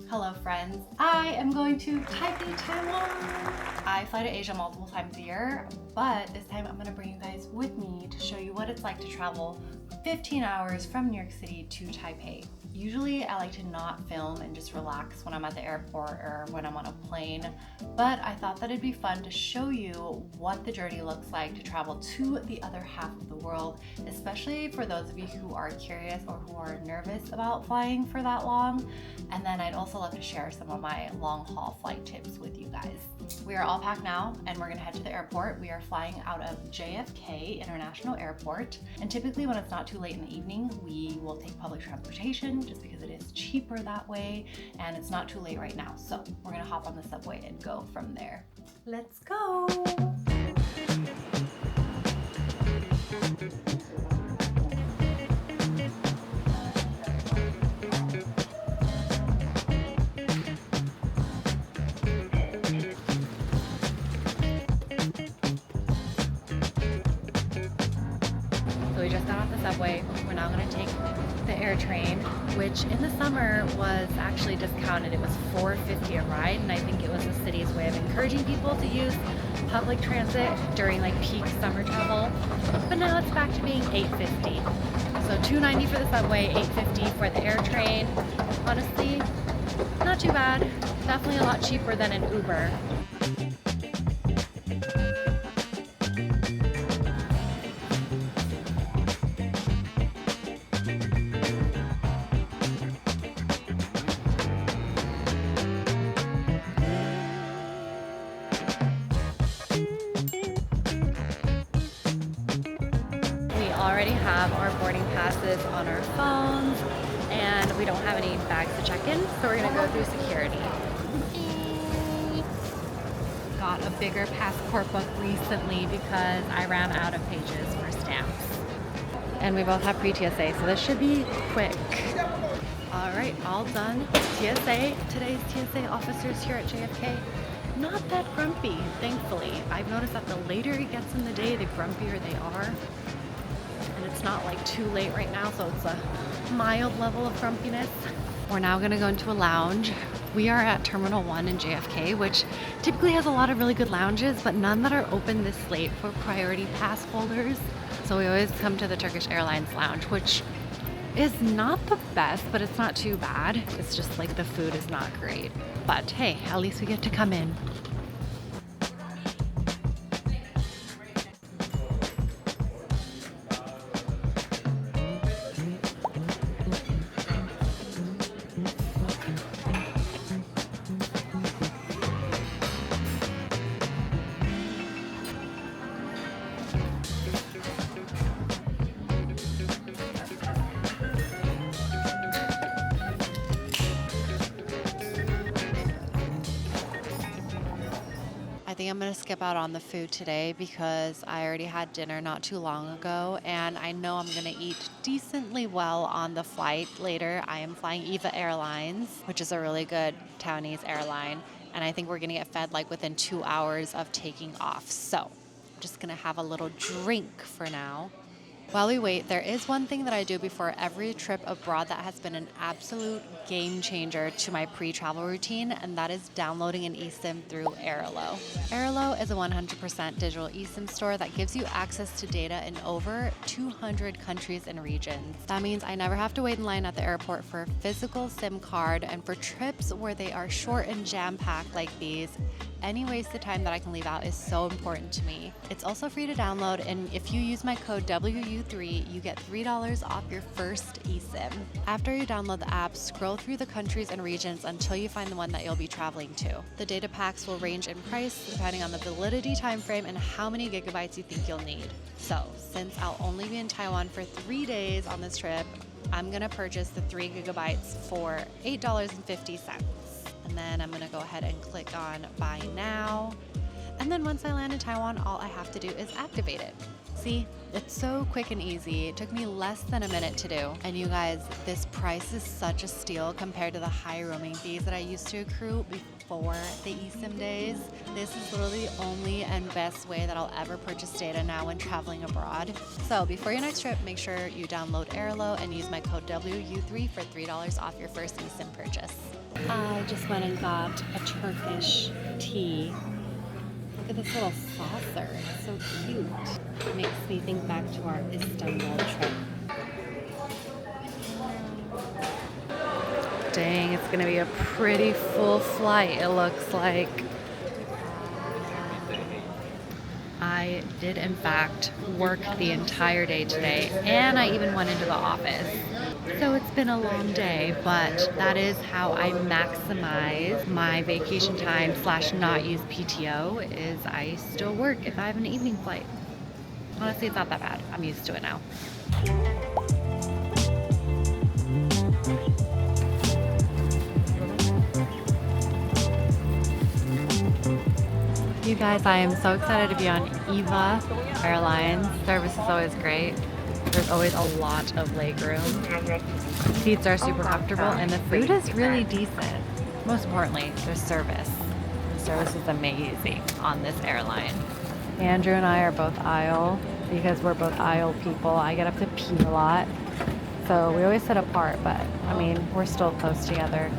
Hello friends, I am going to Taipei, Taiwan. I fly to Asia multiple times a year, but this time I'm going to bring you guys with me to show you what it's like to travel 15 hours from New York City to Taipei. Usually I like to not film and just relax when I'm at the airport or when I'm on a plane, but I thought that it'd be fun to show you what the journey looks like to travel to the other half of the world, especially for those of you who are curious or who are nervous about flying for that long. And then I'd also love to share some of my long haul flight tips with you guys. We are all packed now and we're gonna head to the airport. We are flying out of JFK International Airport. And typically when it's not too late in the evening, we will take public transportation just because it is cheaper that way and it's not too late right now. So we're gonna hop on the subway and go from there. Let's go. So we just got off the subway. We're now gonna take the air train, which in the summer was actually discounted. It was $4.50 a ride, and I think it was the city's way of encouraging people to use public transit during like peak summer travel. But now it's back to being $8.50. So $2.90 for the subway, $8.50 for the air train. Honestly, not too bad. Definitely a lot cheaper than an Uber. Already have our boarding passes on our phones and we don't have any bags to check in, so we're gonna go through security. Got a bigger passport book recently because I ran out of pages for stamps. And we both have pre-TSA, so this should be quick. All right, all done. TSA. Today's TSA officers here at JFK, not that grumpy, thankfully. I've noticed that the later it gets in the day, the grumpier they are. It's not like too late right now, so it's a mild level of grumpiness. We're now gonna go into a lounge. We are at Terminal 1 in JFK, which typically has a lot of really good lounges, but none that are open this late for priority pass holders. So we always come to the Turkish Airlines lounge, which is not the best, but it's not too bad. It's just like the food is not great. But hey, at least we get to come in. I think I'm gonna skip out on the food today because I already had dinner not too long ago and I know I'm gonna eat decently well on the flight later. I am flying EVA Airlines, which is a really good Taiwanese airline, and I think we're gonna get fed like within 2 hours of taking off. So I'm just gonna have a little drink for now. While we wait, there is one thing that I do before every trip abroad that has been an absolute game changer to my pre-travel routine, and that is downloading an eSIM through Airalo. Airalo is a 100% digital eSIM store that gives you access to data in over 200 countries and regions. That means I never have to wait in line at the airport for a physical SIM card, and for trips where they are short and jam-packed like these, any wasted time that I can leave out is so important to me. It's also free to download, and if you use my code WU3, you get $3 off your first eSIM. After you download the app, scroll through the countries and regions until you find the one that you'll be traveling to. The data packs will range in price depending on the validity time frame and how many gigabytes you think you'll need. So, since I'll only be in Taiwan for 3 days on this trip, I'm gonna purchase the 3 gigabytes for $8.50. And then I'm gonna go ahead and click on buy now. And then once I land in Taiwan, all I have to do is activate it. See, it's so quick and easy. It took me less than a minute to do. And you guys, this price is such a steal compared to the high roaming fees that I used to accrue before the eSIM days. This is literally the only and best way that I'll ever purchase data now when traveling abroad. So before your next trip, make sure you download Airalo and use my code WU3 for $3 off your first eSIM purchase. I just went and got a Turkish tea. Look at this little saucer. It's so cute. It makes me think back to our Istanbul trip. Dang, it's gonna be a pretty full flight, it looks like. I did, in fact, work the entire day today, and I even went into the office. So it's been a long day, but that is how I maximize my vacation time / not use PTO, is I still work if I have an evening flight. Honestly, it's not that bad. I'm used to it now. You guys, I am so excited to be on EVA Airlines. Service is always great. There's always a lot of legroom. Seats are super comfortable and the food is really decent. Most importantly, there's service. The service is amazing on this airline. Andrew and I are both aisle because we're both aisle people. I get up to pee a lot. So we always sit apart, but I mean, we're still close together.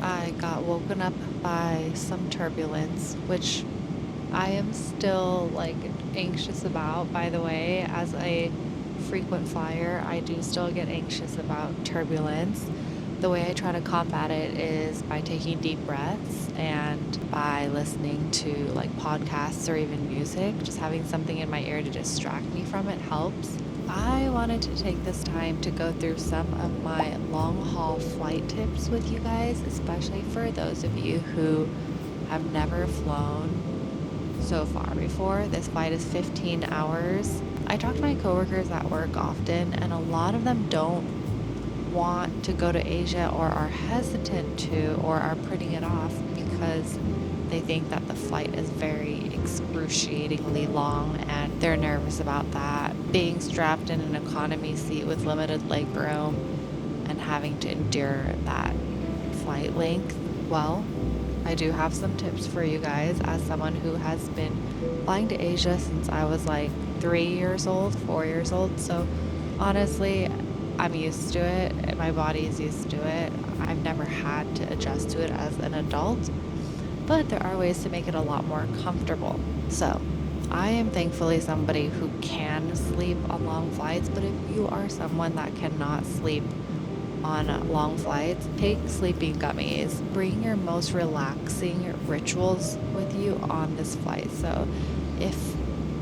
I got woken up by some turbulence, which I am still like anxious about, by the way. As a frequent flyer, I do still get anxious about turbulence. The way I try to combat it is by taking deep breaths and by listening to like podcasts or even music. Just having something in my ear to distract me from it helps. I wanted to take this time to go through some of my long haul flight tips with you guys, especially for those of you who have never flown so far before. This flight is 15 hours. I talk to my coworkers at work often, and a lot of them don't want to go to Asia or are hesitant to or are putting it off because they think that the flight is very excruciatingly long and they're nervous about that. Being strapped in an economy seat with limited leg room and having to endure that flight length. Well, I do have some tips for you guys as someone who has been flying to Asia since I was like 4 years old. So honestly, I'm used to it. My body's used to it. I've never had to adjust to it as an adult, but there are ways to make it a lot more comfortable. So I am thankfully somebody who can sleep on long flights, but if you are someone that cannot sleep on long flights, take sleeping gummies. Bring your most relaxing rituals with you on this flight. So if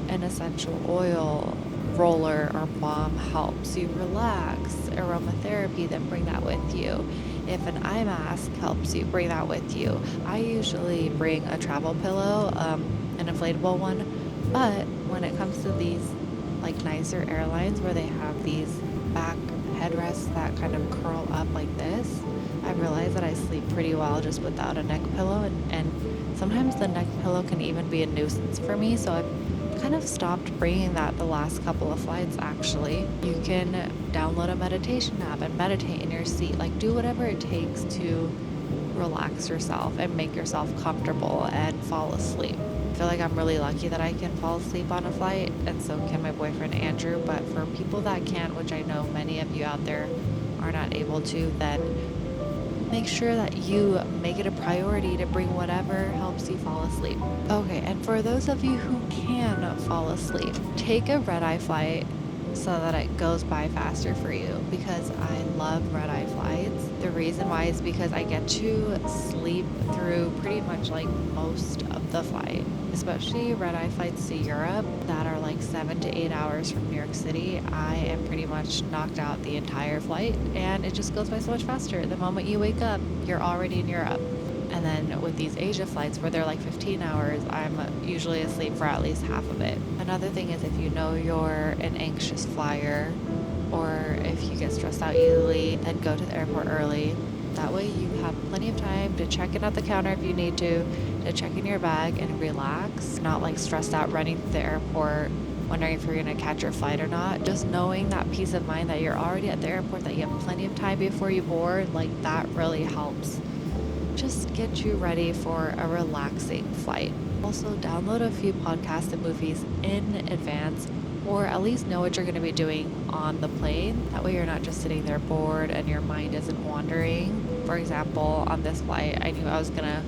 an essential oil roller or balm helps you relax, aromatherapy, then bring that with you. If an eye mask helps you, bring that with you. I usually bring a travel pillow, an inflatable one, but when it comes to these like nicer airlines where they have these back headrests that kind of curl up like this, I realize that I sleep pretty well just without a neck pillow, and sometimes the neck pillow can even be a nuisance for me, so I've kind of stopped bringing that the last couple of flights. Actually, you can download a meditation app and meditate in your seat. Like, do whatever it takes to relax yourself and make yourself comfortable and fall asleep. I feel like I'm really lucky that I can fall asleep on a flight, and so can my boyfriend Andrew. But for people that can't, which I know many of you out there are not able to, then make sure that you make it a priority to bring whatever helps you fall asleep. Okay, and for those of you who can fall asleep, take a red-eye flight so that it goes by faster for you, because I love red-eye flights. The reason why is because I get to sleep through pretty much like most of the flight, especially red-eye flights to Europe that are like 7 to 8 hours from New York City. I am pretty much knocked out the entire flight, and it just goes by so much faster. The moment you wake up, you're already in Europe. And then with these Asia flights where they're like 15 hours, I'm usually asleep for at least half of it. Another thing is, if you know you're an anxious flyer, or if you get stressed out easily, then go to the airport early. That way you have plenty of time to check in at the counter if you need to check in your bag and relax, not like stressed out running to the airport, wondering if you're going to catch your flight or not. Just knowing that peace of mind that you're already at the airport, that you have plenty of time before you board, like that really helps. Just get you ready for a relaxing flight. Also, download a few podcasts and movies in advance, or at least know what you're going to be doing on the plane. That way you're not just sitting there bored and your mind isn't wandering. For example, on this flight, I knew I was going to,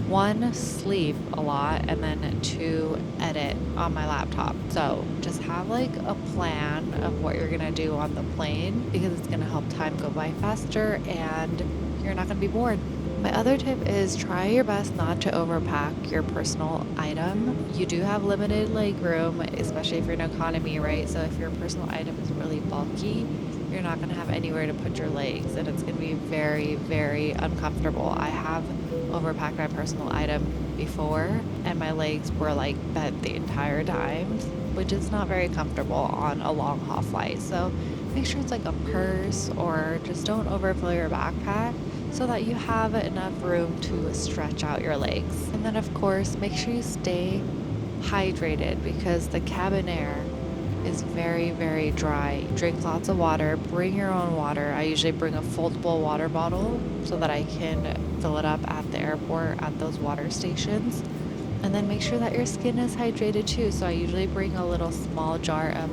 1, sleep a lot, and then 2, edit on my laptop. So just have like a plan of what you're going to do on the plane, because it's going to help time go by faster and you're not going to be bored. My other tip is try your best not to overpack your personal item. You do have limited leg room, especially if you're in economy, right? So if your personal item is really bulky, you're not going to have anywhere to put your legs, and it's going to be very, very uncomfortable. I have overpacked my personal item before, and my legs were like bent the entire time, which is not very comfortable on a long haul flight. So make sure it's like a purse, or just don't overfill your backpack, so that you have enough room to stretch out your legs. And then of course, make sure you stay hydrated, because the cabin air is very, very dry. Drink lots of water, bring your own water. I usually bring a foldable water bottle so that I can fill it up at the airport at those water stations. And then make sure that your skin is hydrated too. So I usually bring a little small jar of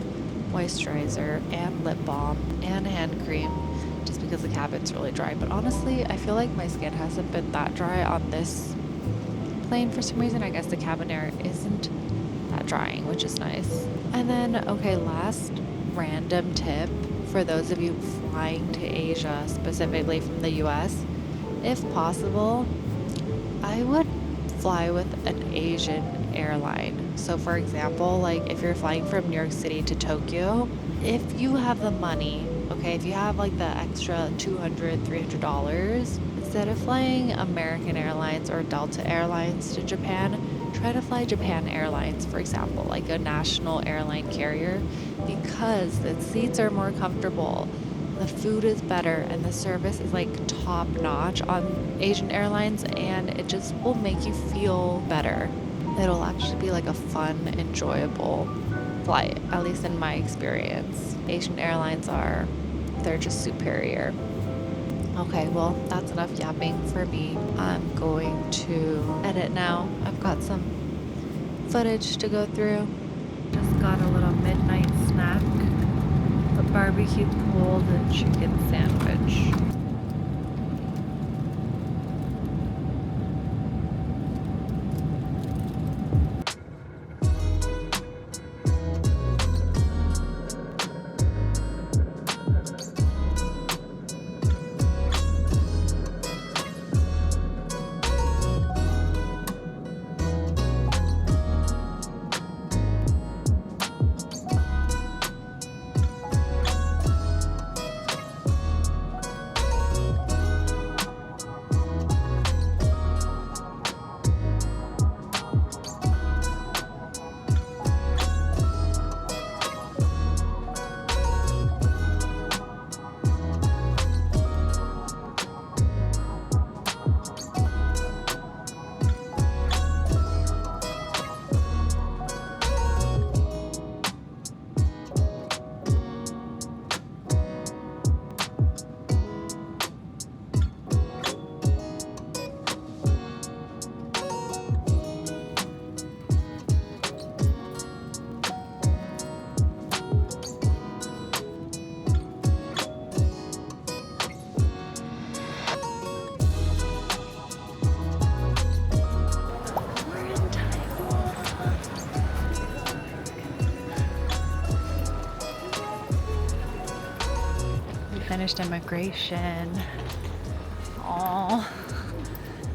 moisturizer and lip balm and hand cream, just because the cabin's really dry. But honestly, I feel like my skin hasn't been that dry on this plane for some reason. I guess the cabin air isn't that drying, which is nice. And then, okay, last random tip for those of you flying to Asia, specifically from the US, if possible, I would fly with an Asian airline. So for example, like if you're flying from New York City to Tokyo, if you have the money, okay, if you have like the extra $200, $300, instead of flying American Airlines or Delta Airlines to Japan, try to fly Japan Airlines, for example, like a national airline carrier, because the seats are more comfortable, the food is better, and the service is like top notch on Asian Airlines, and it just will make you feel better. It'll actually be like a fun, enjoyable flight, at least in my experience. Asian Airlines they're just superior. Okay, well, that's enough yapping for me. I'm going to edit now. I've got some footage to go through. Just got a little midnight snack, a barbecue pulled chicken sandwich. finished immigration. Oh,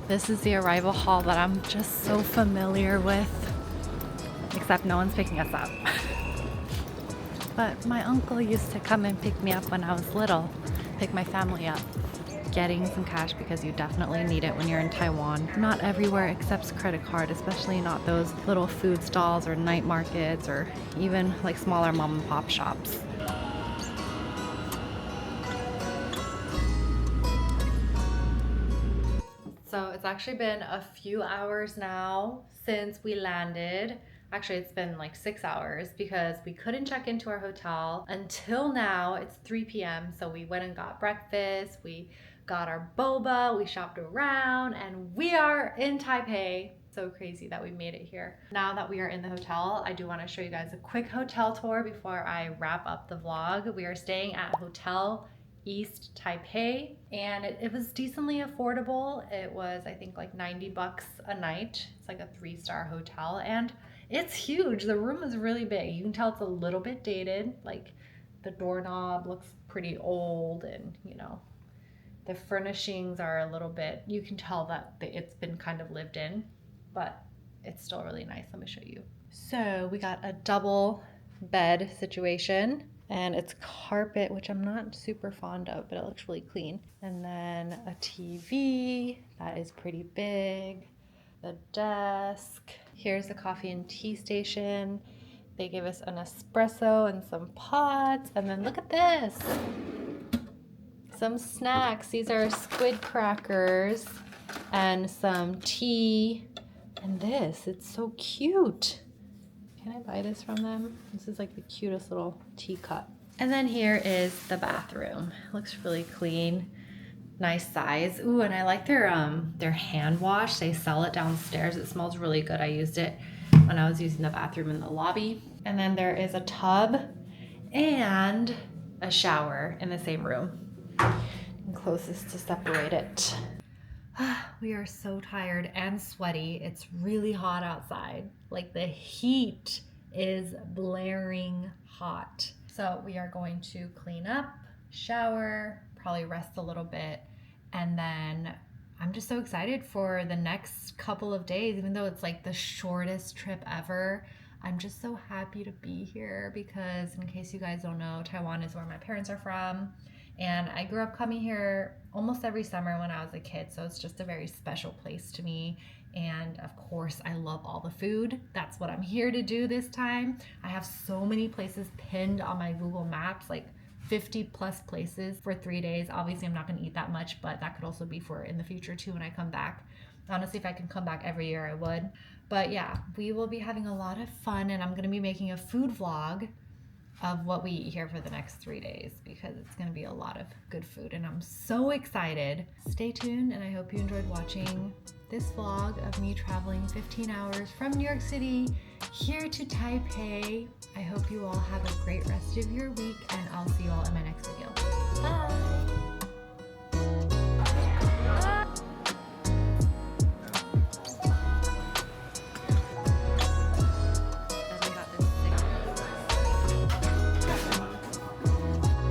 this is the arrival hall that I'm just so familiar with, except no one's picking us up. But my uncle used to come and pick me up when I was little, pick my family up. Getting some cash because you definitely need it when you're in Taiwan. Not everywhere accepts credit card, especially not those little food stalls or night markets or even like smaller mom and pop shops. So it's actually been a few hours now since we landed. Actually, it's been like 6 hours because we couldn't check into our hotel until now. It's 3 p.m. So we went and got breakfast. We got our boba, we shopped around, and we are in Taipei. So crazy that we made it here. Now that we are in the hotel, I do want to show you guys a quick hotel tour before I wrap up the vlog. We are staying at Hotel East Taipei, and it was decently affordable. It was, I think, like 90 bucks a night. It's like a 3-star hotel, and it's huge. The room is really big. You can tell it's a little bit dated. Like the doorknob looks pretty old, and you know, the furnishings are a little bit, you can tell that it's been kind of lived in, but it's still really nice. Let me show you. So we got a double bed situation, and it's carpet, which I'm not super fond of, but it looks really clean. And then a TV that is pretty big, the desk. Here's the coffee and tea station. They gave us an espresso and some pots, and then look at this. Some snacks. These are squid crackers and some tea. And this, it's so cute. Can I buy this from them? This is like the cutest little teacup. And then here is the bathroom. Looks really clean. Nice size. Ooh, and I like their hand wash. They sell it downstairs. It smells really good. I used it when I was using the bathroom in the lobby. And then there is a tub and a shower in the same room. Closest to separate it. We are so tired and sweaty. It's really hot outside. Like the heat is blaring hot. So we are going to clean up, shower, probably rest a little bit, and then I'm just so excited for the next couple of days. Even though it's like the shortest trip ever, I'm just so happy to be here because, in case you guys don't know, Taiwan is where my parents are from. And I grew up coming here almost every summer when I was a kid, so it's just a very special place to me. And of course, I love all the food. That's what I'm here to do this time. I have so many places pinned on my Google Maps, like 50 plus places for 3 days. Obviously, I'm not gonna eat that much, but that could also be for in the future too when I come back. Honestly, if I can come back every year, I would. But yeah, we will be having a lot of fun, and I'm gonna be making a food vlog of what we eat here for the next 3 days because it's going to be a lot of good food, and I'm so excited. Stay tuned, and I hope you enjoyed watching this vlog of me traveling 15 hours from New York City here to Taipei. I hope you all have a great rest of your week, and I'll see you all in my next video.